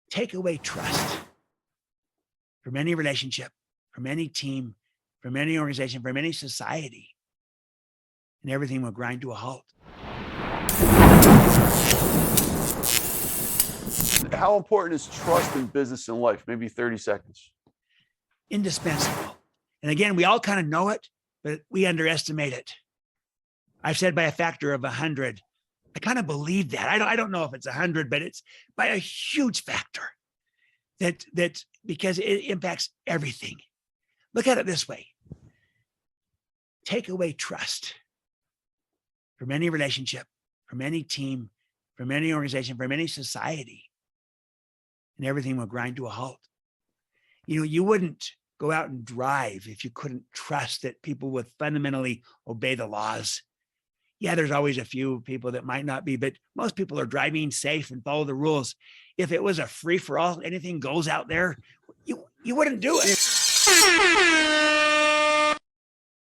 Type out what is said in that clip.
take away trust from any relationship, from any team, from any organization, from any society, and everything will grind to a halt. How important is trust in business and life? Maybe 30 seconds. Indispensable. And again, we all kind of know it, but we underestimate it. I've said by a factor of 100. I kind of believe that. I don't know if it's 100, but it's by a huge factor that because it impacts everything. Look at it this way. Take away trust from any relationship, from any team, from any organization, from any society, and everything will grind to a halt. You know, you wouldn't go out and drive if you couldn't trust that people would fundamentally obey the laws. Yeah, there's always a few people that might not be, but most people are driving safe and follow the rules. If it was a free for all, anything goes out there, you wouldn't do it.